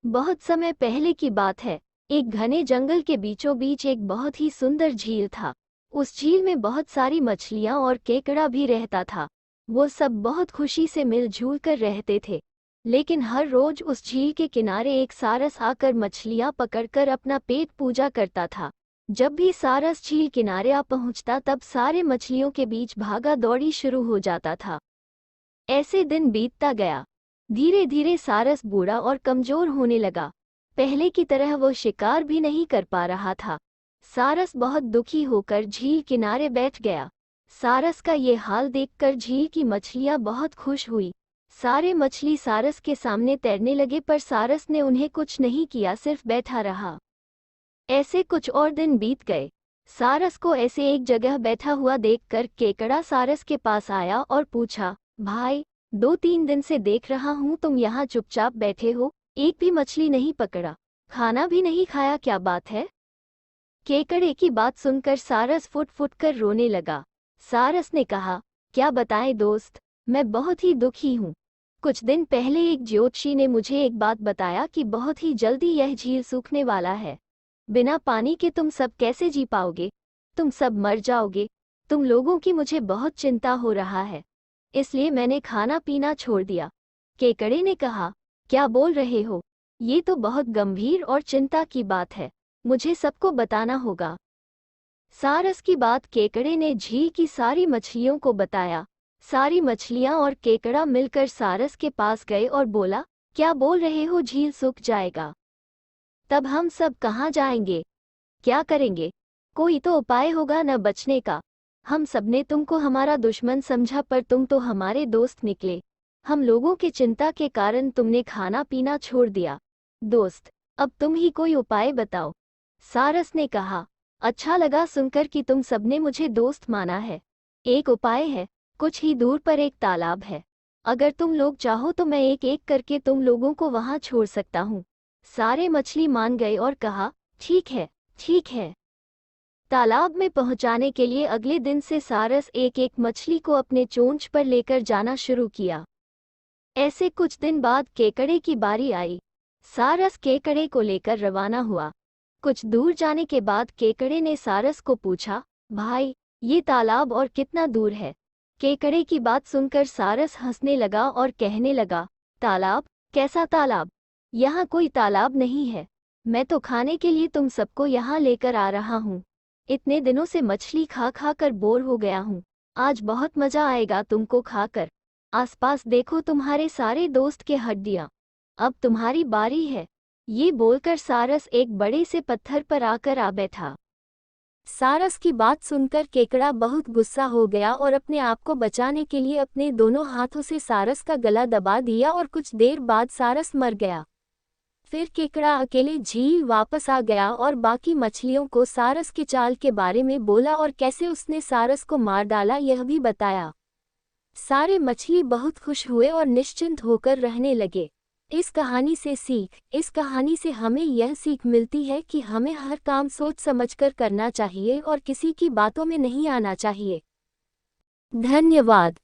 बहुत समय पहले की बात है। एक घने जंगल के बीचों बीच एक बहुत ही सुंदर झील था। उस झील में बहुत सारी मछलियां और केकड़ा भी रहता था। वो सब बहुत खुशी से मिलजुल कर रहते थे। लेकिन हर रोज उस झील के किनारे एक सारस आकर मछलियां पकड़कर अपना पेट पूजा करता था। जब भी सारस झील किनारे आ पहुंचता तब सारे मछलियों के बीच भागा दौड़ी शुरू हो जाता था। ऐसे दिन बीतता गया। धीरे धीरे सारस बूढ़ा और कमजोर होने लगा। पहले की तरह वो शिकार भी नहीं कर पा रहा था। सारस बहुत दुखी होकर झील किनारे बैठ गया। सारस का ये हाल देखकर झील की मछलियां बहुत खुश हुई। सारे मछली सारस के सामने तैरने लगे, पर सारस ने उन्हें कुछ नहीं किया, सिर्फ बैठा रहा। ऐसे कुछ और दिन बीत गए। सारस को ऐसे एक जगह बैठा हुआ देखकर केकड़ा सारस के पास आया और पूछा, भाई, 2-3 दिन से देख रहा हूँ तुम यहाँ चुपचाप बैठे हो, एक भी मछली नहीं पकड़ा, खाना भी नहीं खाया, क्या बात है? केकड़े की बात सुनकर सारस फुट फुट कर रोने लगा। सारस ने कहा, क्या बताएं दोस्त, मैं बहुत ही दुखी हूँ। कुछ दिन पहले एक ज्योतिषी ने मुझे एक बात बताया कि बहुत ही जल्दी यह झील सूखने वाला है। बिना पानी के तुम सब कैसे जी पाओगे? तुम सब मर जाओगे। तुम लोगों की मुझे बहुत चिंता हो रहा है, इसलिए मैंने खाना पीना छोड़ दिया। केकड़े ने कहा, क्या बोल रहे हो? ये तो बहुत गंभीर और चिंता की बात है, मुझे सबको बताना होगा। सारस की बात केकड़े ने झील की सारी मछलियों को बताया। सारी मछलियां और केकड़ा मिलकर सारस के पास गए और बोला, क्या बोल रहे हो, झील सूख जाएगा? तब हम सब कहाँ जाएंगे? क्या करेंगे? कोई तो उपाय होगा न बचने का। हम सबने तुमको हमारा दुश्मन समझा, पर तुम तो हमारे दोस्त निकले। हम लोगों की चिंता के कारण तुमने खाना पीना छोड़ दिया। दोस्त, अब तुम ही कोई उपाय बताओ। सारस ने कहा, अच्छा लगा सुनकर कि तुम सबने मुझे दोस्त माना है। एक उपाय है, कुछ ही दूर पर एक तालाब है। अगर तुम लोग चाहो तो मैं एक एक करके तुम लोगों को वहां छोड़ सकता हूँ। सारे मछली मान गए और कहा, ठीक है, ठीक है। तालाब में पहुंचाने के लिए अगले दिन से सारस एक एक मछली को अपने चोंच पर लेकर जाना शुरू किया। ऐसे कुछ दिन बाद केकड़े की बारी आई। सारस केकड़े को लेकर रवाना हुआ। कुछ दूर जाने के बाद केकड़े ने सारस को पूछा, भाई, ये तालाब और कितना दूर है? केकड़े की बात सुनकर सारस हंसने लगा और कहने लगा, तालाब? कैसा तालाब? यहाँ कोई तालाब नहीं है। मैं तो खाने के लिए तुम सबको यहाँ लेकर आ रहा हूँ। इतने दिनों से मछली खा खा कर बोर हो गया हूँ। आज बहुत मजा आएगा तुमको खाकर। आसपास देखो, तुम्हारे सारे दोस्त के हड्डियाँ। अब तुम्हारी बारी है। ये बोलकर सारस एक बड़े से पत्थर पर आकर आ बैठा। सारस की बात सुनकर केकड़ा बहुत गुस्सा हो गया और अपने आप को बचाने के लिए अपने दोनों हाथों से सारस का गला दबा दिया और कुछ देर बाद सारस मर गया। फिर केकड़ा अकेले झील वापस आ गया और बाकी मछलियों को सारस की चाल के बारे में बोला और कैसे उसने सारस को मार डाला यह भी बताया। सारे मछली बहुत खुश हुए और निश्चिंत होकर रहने लगे। इस कहानी से हमें यह सीख मिलती है कि हमें हर काम सोच समझकर करना चाहिए और किसी की बातों में नहीं आना चाहिए। धन्यवाद।